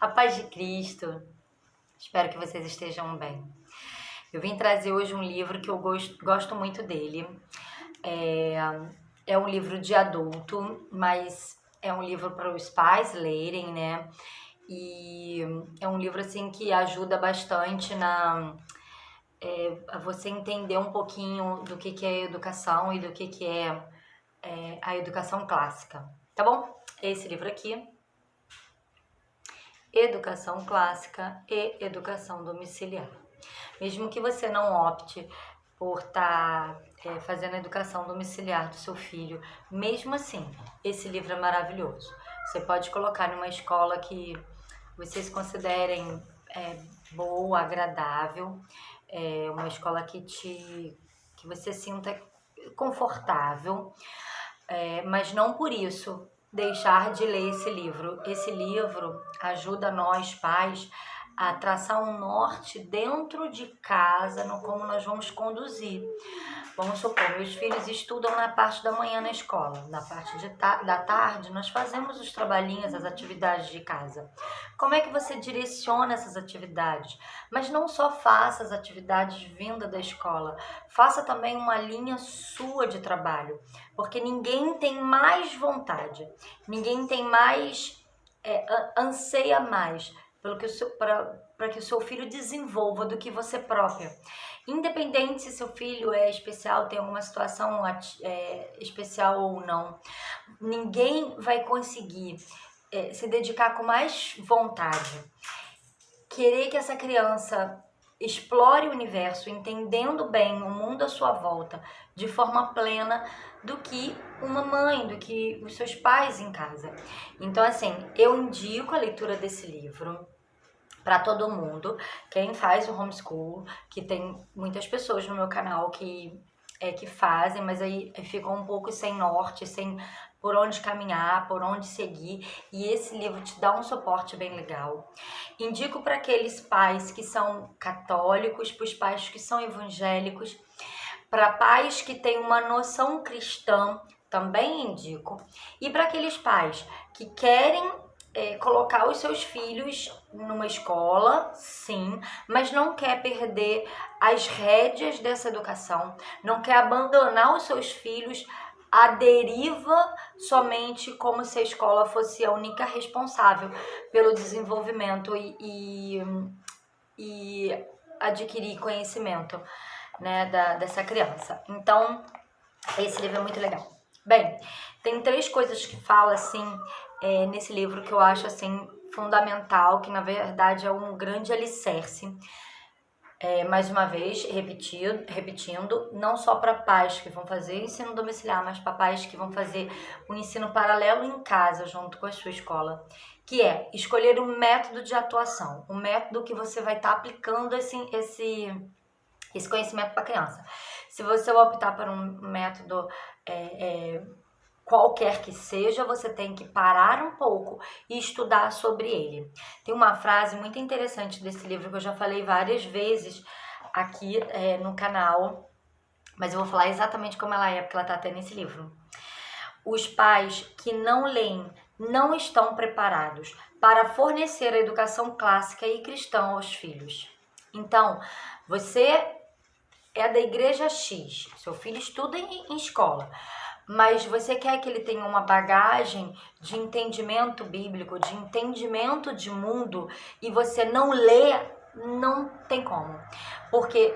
A paz de Cristo. Espero que vocês estejam bem. Eu vim trazer hoje um livro que eu gosto muito dele. É um livro de adulto, mas é um livro para os pais lerem, né? E é um livro assim que ajuda bastante a você entender um pouquinho do que é educação e do que é a educação clássica, tá bom? Esse livro aqui, Educação Clássica e Educação Domiciliar. Mesmo que você não opte por estar fazendo a educação domiciliar do seu filho, mesmo assim, esse livro é maravilhoso. Você pode colocar numa escola que vocês considerem boa, agradável, uma escola que você sinta confortável, mas não por isso deixar de ler esse livro. Esse livro ajuda nós, pais, a traçar um norte dentro de casa no como nós vamos conduzir. Vamos supor, meus filhos estudam na parte da manhã na escola, na parte da tarde nós fazemos os trabalhinhos, as atividades de casa. Como é que você direciona essas atividades? Mas não só faça as atividades vinda da escola, faça também uma linha sua de trabalho, porque ninguém tem mais vontade, ninguém tem mais, anseia mais para que o seu filho desenvolva do que você própria. Independente se seu filho é especial, tem alguma situação especial ou não, ninguém vai conseguir se dedicar com mais vontade, querer que essa criança explore o universo, entendendo bem o mundo à sua volta de forma plena, do que uma mãe, do que os seus pais em casa. Então, assim, eu indico a leitura desse livro para todo mundo. Quem faz o homeschool, que tem muitas pessoas no meu canal que fazem, mas aí ficam um pouco sem norte, sem por onde caminhar, por onde seguir, e esse livro te dá um suporte bem legal. Indico para aqueles pais que são católicos, para os pais que são evangélicos, para pais que têm uma noção cristã, também indico, e para aqueles pais que querem colocar os seus filhos numa escola, sim, mas não quer perder as rédeas dessa educação, não quer abandonar os seus filhos à deriva somente como se a escola fosse a única responsável pelo desenvolvimento e adquirir conhecimento, né, dessa criança. Então, esse livro é muito legal. Bem, tem 3 coisas que fala assim nesse livro que eu acho assim fundamental, que na verdade é um grande alicerce. Mais uma vez, repetindo, não só para pais que vão fazer ensino domiciliar, mas para pais que vão fazer um ensino paralelo em casa, junto com a sua escola, que é escolher um método de atuação, um método que você vai estar aplicando esse conhecimento para a criança. Se você optar por um método qualquer que seja, você tem que parar um pouco e estudar sobre ele. Tem uma frase muito interessante desse livro que eu já falei várias vezes aqui no canal, mas eu vou falar exatamente como ela é, porque ela está até nesse livro. Os pais que não leem não estão preparados para fornecer a educação clássica e cristã aos filhos. Então, você é da igreja X, seu filho estuda em escola, mas você quer que ele tenha uma bagagem de entendimento bíblico, de entendimento de mundo, e você não lê, não tem como. Porque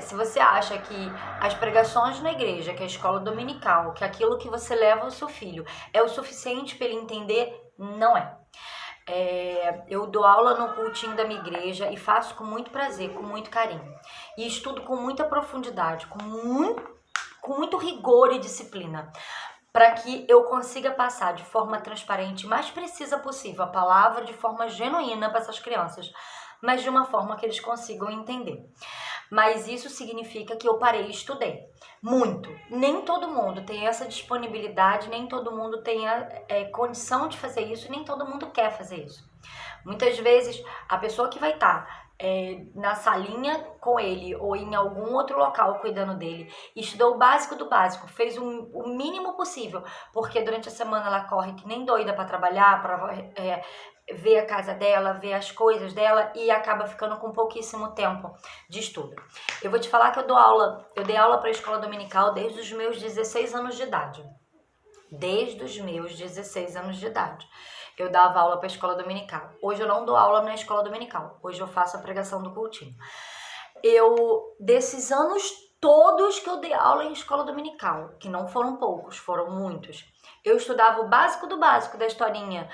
se você acha que as pregações na igreja, que a escola dominical, que aquilo que você leva ao seu filho é o suficiente para ele entender, não é. Eu dou aula no cultinho da minha igreja e faço com muito prazer, com muito carinho. E estudo com muita profundidade, com muito rigor e disciplina, para que eu consiga passar de forma transparente, mais precisa possível, a palavra de forma genuína para essas crianças, mas de uma forma que eles consigam entender. Mas isso significa que eu parei e estudei muito. Nem todo mundo tem essa disponibilidade, nem todo mundo tem a condição de fazer isso, nem todo mundo quer fazer isso. Muitas vezes, a pessoa que vai estar na salinha com ele ou em algum outro local cuidando dele, estudou o básico do básico, fez o mínimo possível, porque durante a semana ela corre que nem doida para trabalhar, para vê a casa dela, vê as coisas dela e acaba ficando com pouquíssimo tempo de estudo. Eu vou te falar que eu dei aula para a escola dominical desde os meus 16 anos de idade. Desde os meus 16 anos de idade. Eu dava aula para a escola dominical. Hoje eu não dou aula na escola dominical. Hoje eu faço a pregação do cultinho. Desses anos todos que eu dei aula em escola dominical, que não foram poucos, foram muitos, eu estudava o básico do básico da historinha.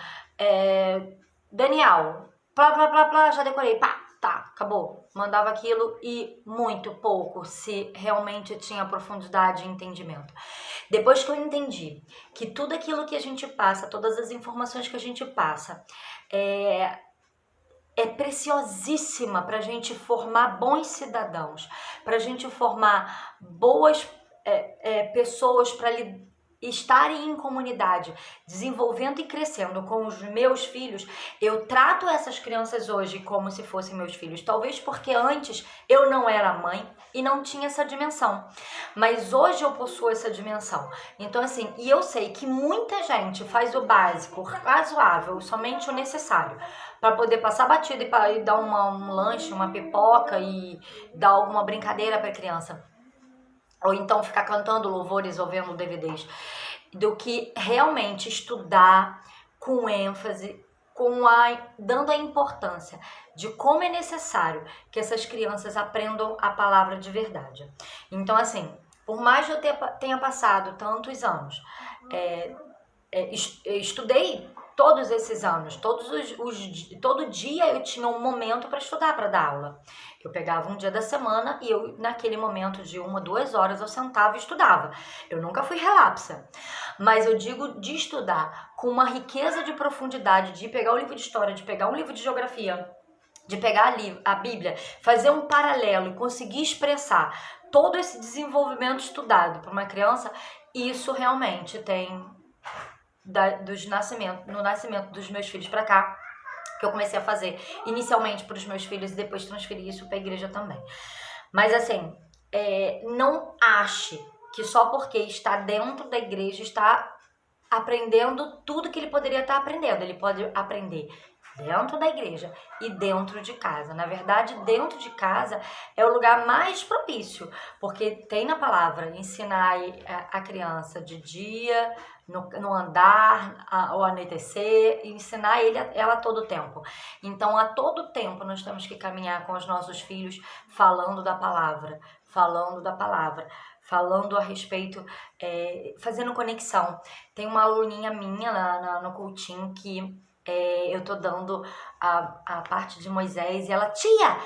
Daniel, plá, plá, plá, plá, já decorei, pá, tá, acabou. Mandava aquilo e muito pouco se realmente tinha profundidade e entendimento. Depois que eu entendi que tudo aquilo que a gente passa, todas as informações que a gente passa, é preciosíssima para a gente formar bons cidadãos, para a gente formar boas pessoas para estarem em comunidade, desenvolvendo e crescendo com os meus filhos. Eu trato essas crianças hoje como se fossem meus filhos, talvez porque antes eu não era mãe e não tinha essa dimensão, mas hoje eu possuo essa dimensão. Então assim, e eu sei que muita gente faz o básico, razoável, somente o necessário, para poder passar batido e dar um lanche, uma pipoca e dar alguma brincadeira para a criança. Ou então ficar cantando louvores ou vendo DVDs, do que realmente estudar com ênfase, dando a importância de como é necessário que essas crianças aprendam a palavra de verdade. Então, assim, por mais que eu tenha passado tantos anos, estudei todos esses anos, todo dia eu tinha um momento para estudar, para dar aula. Eu pegava um dia da semana e eu, naquele momento de 1 ou 2 horas, eu sentava e estudava. Eu nunca fui relapsa, mas eu digo de estudar com uma riqueza de profundidade, de pegar o livro de história, de pegar um livro de geografia, de pegar a Bíblia, fazer um paralelo e conseguir expressar todo esse desenvolvimento estudado para uma criança, isso realmente tem no nascimento dos meus filhos para cá, que eu comecei a fazer inicialmente para os meus filhos e depois transferi isso para a igreja também. Mas assim, não ache que só porque está dentro da igreja está aprendendo tudo que ele poderia estar aprendendo. Ele pode aprender dentro da igreja e dentro de casa. Na verdade, dentro de casa é o lugar mais propício, porque tem na palavra ensinar a criança de dia, no andar, ao anoitecer, e ensinar ela a todo tempo. Então, a todo tempo nós temos que caminhar com os nossos filhos falando da palavra, falando a respeito, fazendo conexão. Tem uma aluninha minha lá no cultinho que eu tô dando a parte de Moisés e ela, tia,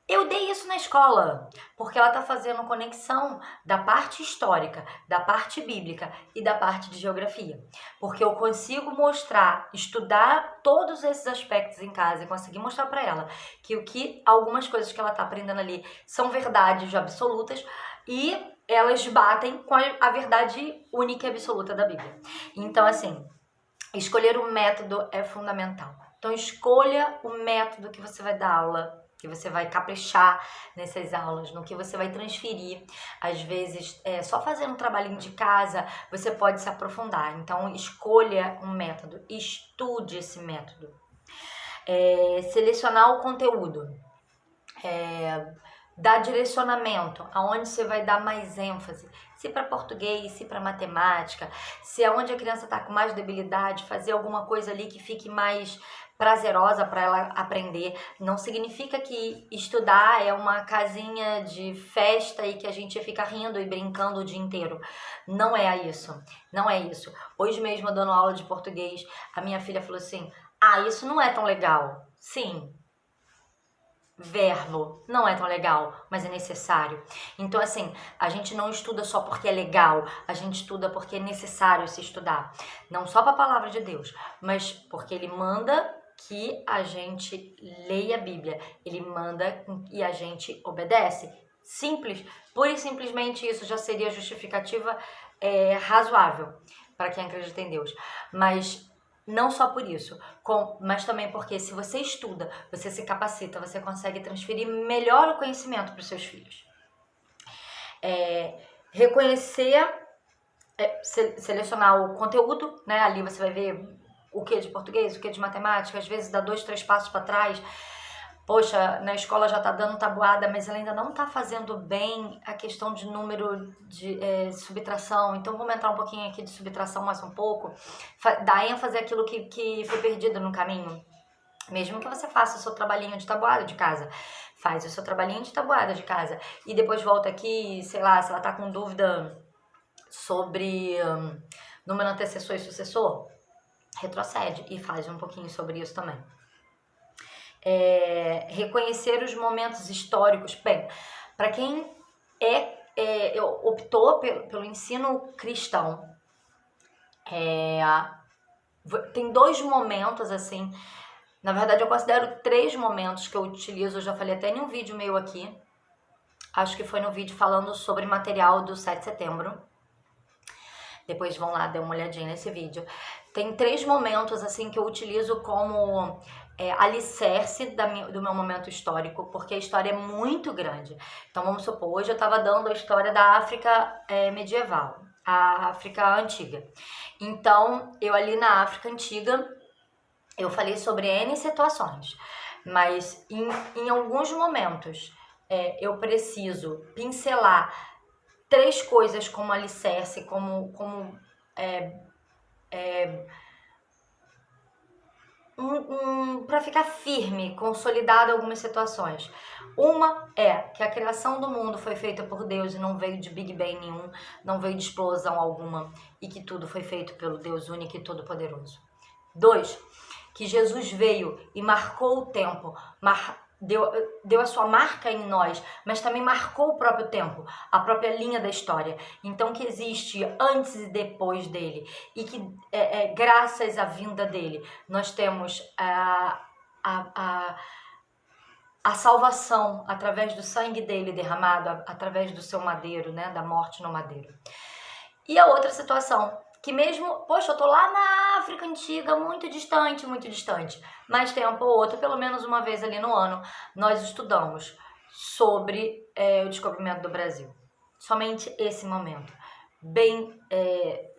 eu dei isso na escola, porque ela tá fazendo conexão da parte histórica, da parte bíblica e da parte de geografia. Porque eu consigo estudar todos esses aspectos em casa e conseguir mostrar para ela que algumas coisas que ela tá aprendendo ali são verdades absolutas e elas batem com a verdade única e absoluta da Bíblia. Então, assim, escolher o método é fundamental. Então, escolha o método que você vai dar aula, que você vai caprichar nessas aulas, no que você vai transferir. Às vezes, só fazendo um trabalhinho de casa, você pode se aprofundar. Então, escolha um método, estude esse método. Selecionar o conteúdo. Dar direcionamento, aonde você vai dar mais ênfase, se para português, se para matemática, se é onde a criança está com mais debilidade, fazer alguma coisa ali que fique mais prazerosa para ela aprender. Não significa que estudar é uma casinha de festa e que a gente fica rindo e brincando o dia inteiro. Não é isso, não é isso. Hoje mesmo, dando aula de português, a minha filha falou assim, isso não é tão legal. Sim, verbo não é tão legal, mas é necessário. Então, assim, a gente não estuda só porque é legal, a gente estuda porque é necessário se estudar. Não só para a palavra de Deus, mas porque ele manda que a gente leia a Bíblia, ele manda e a gente obedece. Simples, pura e simplesmente isso já seria justificativa razoável para quem acredita em Deus. Mas não só por isso, mas também porque se você estuda, você se capacita, você consegue transferir melhor o conhecimento para os seus filhos. Reconhecer, selecionar o conteúdo, né? Ali você vai ver o que de português, o que de matemática, às vezes dá 2, 3 passos para trás. Poxa, na escola já tá dando tabuada, mas ela ainda não tá fazendo bem a questão de número de subtração. Então vamos entrar um pouquinho aqui de subtração mais um pouco. Dá ênfase àquilo que foi perdido no caminho. Mesmo que você faça o seu trabalhinho de tabuada de casa. Faz o seu trabalhinho de tabuada de casa. E depois volta aqui, sei lá, se ela tá com dúvida sobre número antecessor e sucessor, retrocede e faz um pouquinho sobre isso também. Reconhecer os momentos históricos. Bem, para quem optou pelo ensino cristão, tem 2 momentos assim. Na verdade, eu considero 3 momentos que eu utilizo. Eu já falei até em um vídeo meu aqui. Acho que foi no vídeo falando sobre material do 7 de setembro. Depois vão lá dar uma olhadinha nesse vídeo. Tem 3 momentos assim que eu utilizo como alicerce do meu momento histórico, porque a história é muito grande. Então vamos supor, hoje eu estava dando a história da África medieval, a África antiga. Então eu ali na África antiga, eu falei sobre N situações, mas em alguns momentos eu preciso pincelar 3 coisas como alicerce, para ficar firme, consolidado algumas situações. Uma é que a criação do mundo foi feita por Deus e não veio de Big Bang nenhum, não veio de explosão alguma, e que tudo foi feito pelo Deus único e todo-poderoso. 2, que Jesus veio e marcou o tempo, deu a sua marca em nós, mas também marcou o próprio tempo, a própria linha da história. Então que existe antes e depois dele, e que graças à vinda dele, nós temos a salvação através do sangue dele derramado, através do seu madeiro, né, da morte no madeiro. E a outra situação, que mesmo, poxa, eu tô lá na África antiga, muito distante, mas tempo ou outro, pelo menos uma vez ali no ano, nós estudamos sobre o descobrimento do Brasil. Somente esse momento.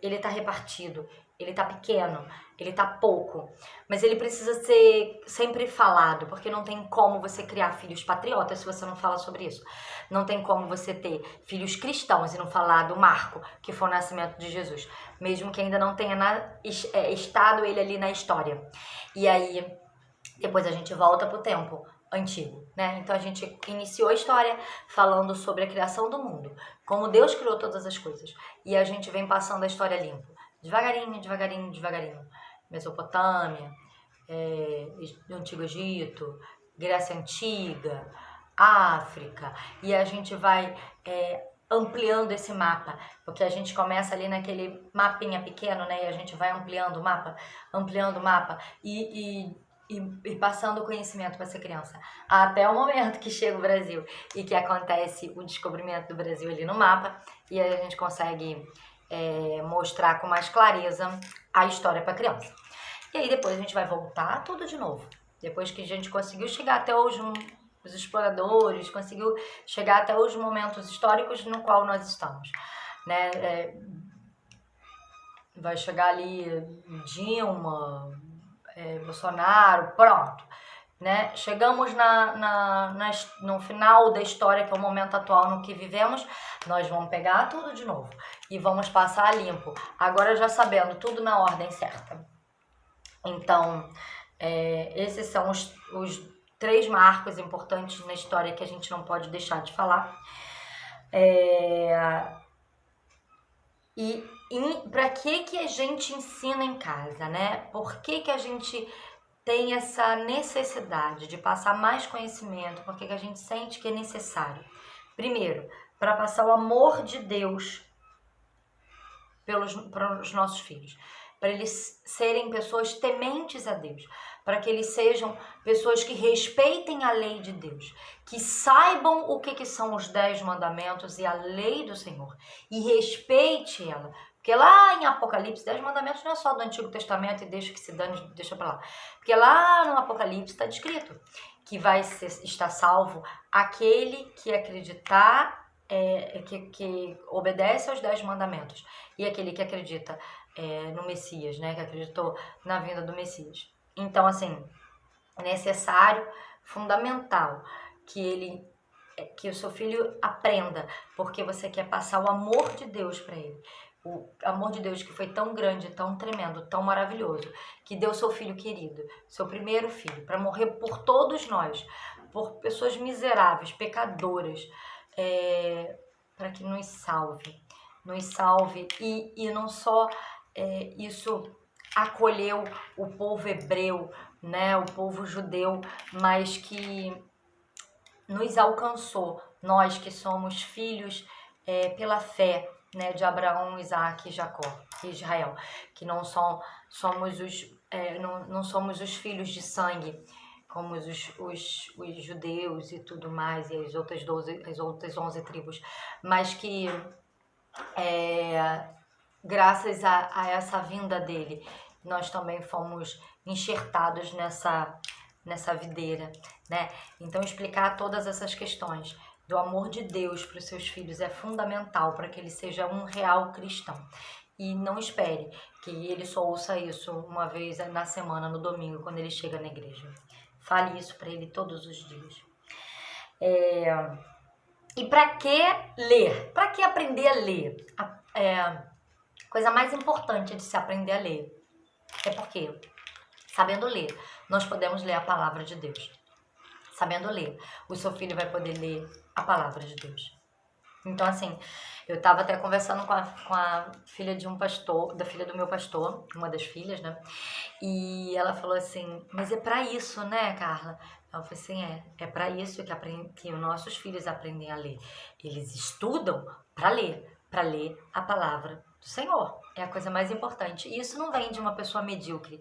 Ele tá repartido, ele tá pequeno, ele tá pouco, mas ele precisa ser sempre falado, porque não tem como você criar filhos patriotas se você não fala sobre isso. Não tem como você ter filhos cristãos e não falar do marco, que foi o nascimento de Jesus, mesmo que ainda não tenha estado ele ali na história. E aí, depois a gente volta pro tempo antigo, né? Então a gente iniciou a história falando sobre a criação do mundo, como Deus criou todas as coisas, e a gente vem passando a história limpo, devagarinho. Mesopotâmia, Antigo Egito, Grécia Antiga, África, e a gente vai ampliando esse mapa, porque a gente começa ali naquele mapinha pequeno, né? E a gente vai ampliando o mapa e passando o conhecimento para essa criança, até o momento que chega o Brasil e que acontece o descobrimento do Brasil ali no mapa, e aí a gente consegue mostrar com mais clareza a história para a criança. E aí depois a gente vai voltar tudo de novo. Depois que a gente conseguiu chegar até os exploradores, conseguiu chegar até os momentos históricos no qual nós estamos, né? Vai chegar ali Dilma, Bolsonaro, pronto, né? Chegamos no final da história, que é o momento atual no que vivemos. Nós vamos pegar tudo de novo e vamos passar limpo, agora já sabendo tudo na ordem certa. Então, esses são os 3 marcos importantes na história que a gente não pode deixar de falar. E para que a gente ensina em casa, né? Por que a gente tem essa necessidade de passar mais conhecimento? Por que a gente sente que é necessário? Primeiro, para passar o amor de Deus para os nossos filhos, para eles serem pessoas tementes a Deus, para que eles sejam pessoas que respeitem a lei de Deus, que saibam o que são os 10 mandamentos e a lei do Senhor, e respeite ela. Porque lá em Apocalipse, 10 mandamentos não é só do Antigo Testamento e deixa que se dane, deixa pra lá. Porque lá no Apocalipse está descrito que vai estar salvo aquele que acreditar, que obedece aos 10 mandamentos, e aquele que acredita no Messias, né? Que acreditou na vinda do Messias. Então, assim, é necessário, fundamental, que o seu filho aprenda, porque você quer passar o amor de Deus para ele. O amor de Deus que foi tão grande, tão tremendo, tão maravilhoso, que deu seu filho querido, seu primeiro filho, para morrer por todos nós, por pessoas miseráveis, pecadoras, para que nos salve. E não só isso acolheu o povo hebreu, né, o povo judeu, mas que nos alcançou, nós que somos filhos pela fé, né, de Abraão, Isaac e Jacó, e Israel, que não somos os filhos de sangue, como os judeus e tudo mais, e as outras 11 tribos, mas que graças a essa vinda dele, nós também fomos enxertados nessa videira, né? Então, explicar todas essas questões do amor de Deus para os seus filhos é fundamental para que ele seja um real cristão. E não espere que ele só ouça isso uma vez na semana, no domingo, quando ele chega na igreja. Fale isso para ele todos os dias. E para que ler? Para que aprender a ler? A coisa mais importante de se aprender a ler é porque, sabendo ler, nós podemos ler a palavra de Deus. Sabendo ler, o seu filho vai poder ler a palavra de Deus. Então, assim, eu estava até conversando com a filha de um pastor, da filha do meu pastor, uma das filhas, né? E ela falou assim, mas é para isso, né, Carla? Eu falei assim, é para isso que os nossos filhos aprendem a ler. Eles estudam para ler a palavra do Senhor. É a coisa mais importante. E isso não vem de uma pessoa medíocre.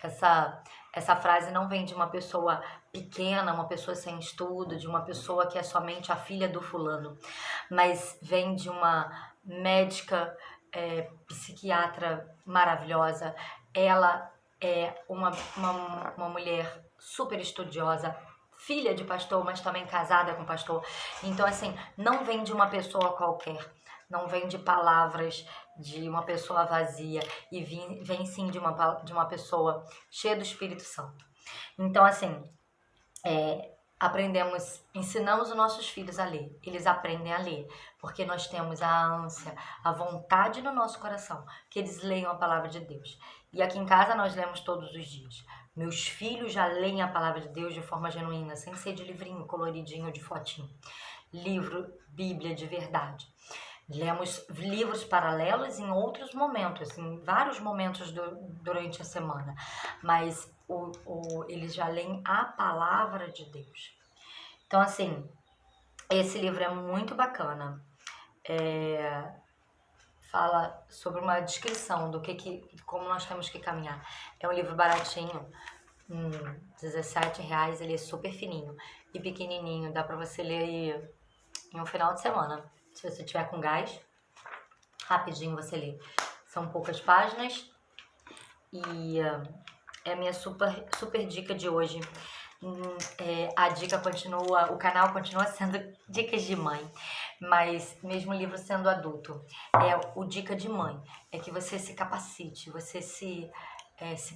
Essa frase não vem de uma pessoa pequena, uma pessoa sem estudo, de uma pessoa que é somente a filha do fulano, mas vem de uma médica, psiquiatra maravilhosa. Ela é uma mulher super estudiosa, filha de pastor, mas também casada com pastor. Então, assim, não vem de uma pessoa qualquer, não vem de palavras de uma pessoa vazia, e vem sim de uma pessoa cheia do Espírito Santo. Então, assim, ensinamos os nossos filhos a ler. Eles aprendem a ler, porque nós temos a ânsia, a vontade no nosso coração que eles leiam a palavra de Deus. E aqui em casa nós lemos todos os dias. Meus filhos já leem a palavra de Deus de forma genuína, sem ser de livrinho, coloridinho, de fotinho. Livro, Bíblia de verdade. Lemos livros paralelos em outros momentos, em vários momentos durante a semana. Mas eles já leem a palavra de Deus. Então, assim, esse livro é muito bacana. Fala sobre uma descrição do como nós temos que caminhar. É um livro baratinho, R$17, ele é super fininho e pequenininho. Dá pra você ler aí em um final de semana. Se você tiver com gás, rapidinho você lê. São poucas páginas e é a minha super dica de hoje. A dica continua, o canal continua sendo Dicas de Mãe, mas mesmo o livro sendo adulto, o Dica de Mãe é que você se capacite, você se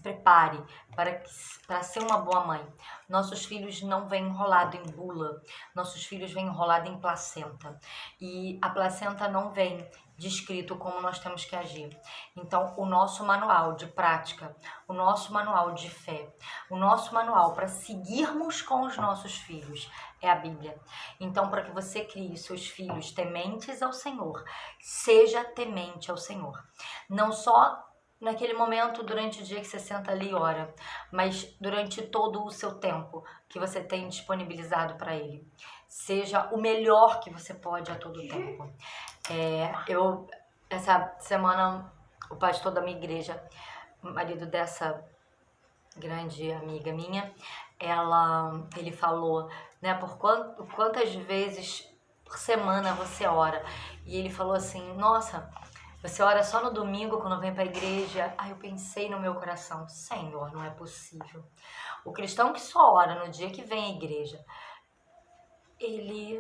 prepare para ser uma boa mãe. Nossos filhos não vêm enrolado em bula, nossos filhos vêm enrolado em placenta, e a placenta não vem descrito como nós temos que agir. Então, o nosso manual de prática, o nosso manual de fé, o nosso manual para seguirmos com os nossos filhos é a Bíblia. Então, para que você crie seus filhos tementes ao Senhor, seja temente ao Senhor. Não só naquele momento, durante o dia que você senta ali e ora, mas durante todo o seu tempo que você tem disponibilizado para Ele. Seja o melhor que você pode a todo tempo. Essa semana, o pastor da minha igreja, o marido dessa grande amiga minha, ele falou, né, quantas vezes por semana você ora? E ele falou assim, nossa, você ora só no domingo quando vem para a igreja? Aí eu pensei no meu coração, Senhor, não é possível. O cristão que só ora no dia que vem à igreja, ele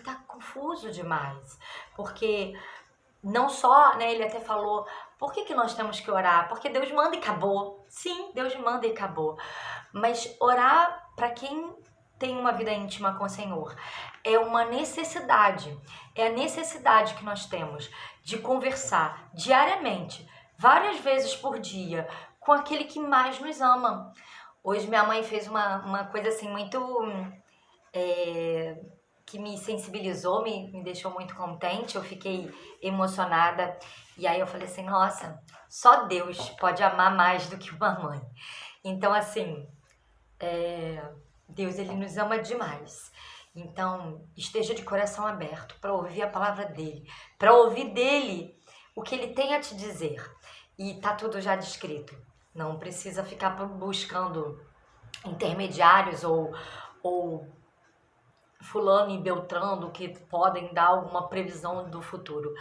tá confuso demais, porque não só, né, ele até falou, por que nós temos que orar? Porque Deus manda e acabou. Sim, Deus manda e acabou. Mas orar para quem tem uma vida íntima com o Senhor é uma necessidade. É a necessidade que nós temos de conversar diariamente, várias vezes por dia, com aquele que mais nos ama. Hoje minha mãe fez uma coisa assim muito... que me sensibilizou, me deixou muito contente, eu fiquei emocionada. E aí eu falei assim, nossa, só Deus pode amar mais do que uma mãe. Então, assim, Deus, ele nos ama demais. Então, esteja de coração aberto para ouvir a palavra dele, para ouvir dele o que ele tem a te dizer. E tá tudo já descrito. Não precisa ficar buscando intermediários ou fulano e beltrano que podem dar alguma previsão do futuro.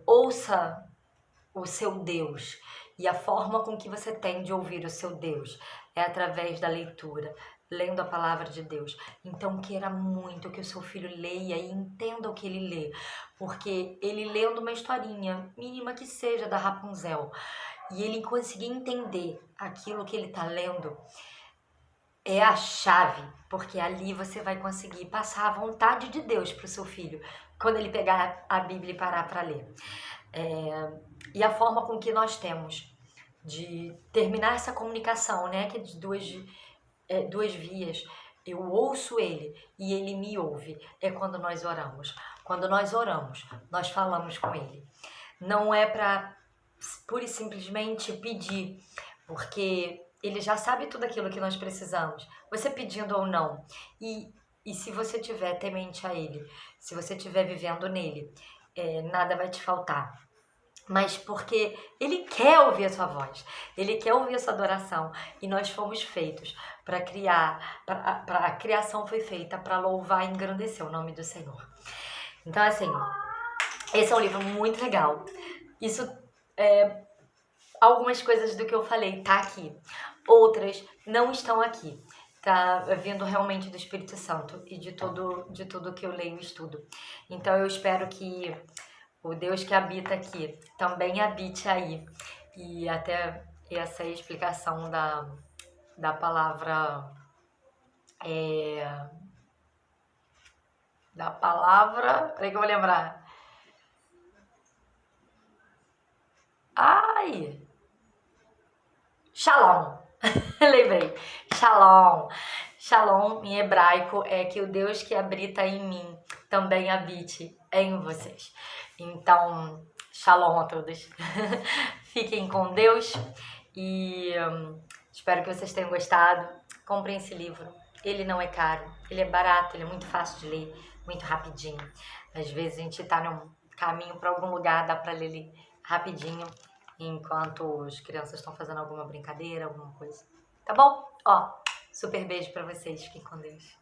Ouça o seu Deus, e a forma com que você tem de ouvir o seu Deus é através da leitura, lendo a palavra de Deus. Então queira muito que o seu filho leia e entenda o que ele lê, porque ele lendo uma historinha, mínima que seja, da Rapunzel, e ele conseguir entender aquilo que ele está lendo, é a chave, porque ali você vai conseguir passar a vontade de Deus para o seu filho, quando ele pegar a Bíblia e parar para ler. E a forma com que nós temos de terminar essa comunicação, né, que é de duas vias, eu ouço ele e ele me ouve, é quando nós oramos. Quando nós oramos, nós falamos com ele. Não é para pura e simplesmente pedir, porque ele já sabe tudo aquilo que nós precisamos, você pedindo ou não. E se você tiver temente a ele, se você estiver vivendo nele, nada vai te faltar. Mas porque ele quer ouvir a sua voz, ele quer ouvir a sua adoração. E nós fomos feitos para criar, a criação foi feita para louvar e engrandecer o nome do Senhor. Então, assim, esse é um livro muito legal. Isso algumas coisas do que eu falei tá aqui, outras não estão aqui. Tá vindo realmente do Espírito Santo e de tudo que eu leio e estudo. Então eu espero que o Deus que habita aqui também habite aí. E até essa explicação da palavra... da palavra... Peraí que eu vou lembrar. Ai! Shalom! Lembrei. Shalom. Shalom em hebraico é que o Deus que habita em mim também habite em vocês. Então, shalom a todos. Fiquem com Deus e espero que vocês tenham gostado. Comprem esse livro. Ele não é caro, ele é barato, ele é muito fácil de ler, muito rapidinho. Às vezes a gente tá num caminho para algum lugar, dá para ler ele rapidinho, enquanto as crianças estão fazendo alguma brincadeira, alguma coisa. Tá bom? Ó, super beijo pra vocês. Fiquem com Deus.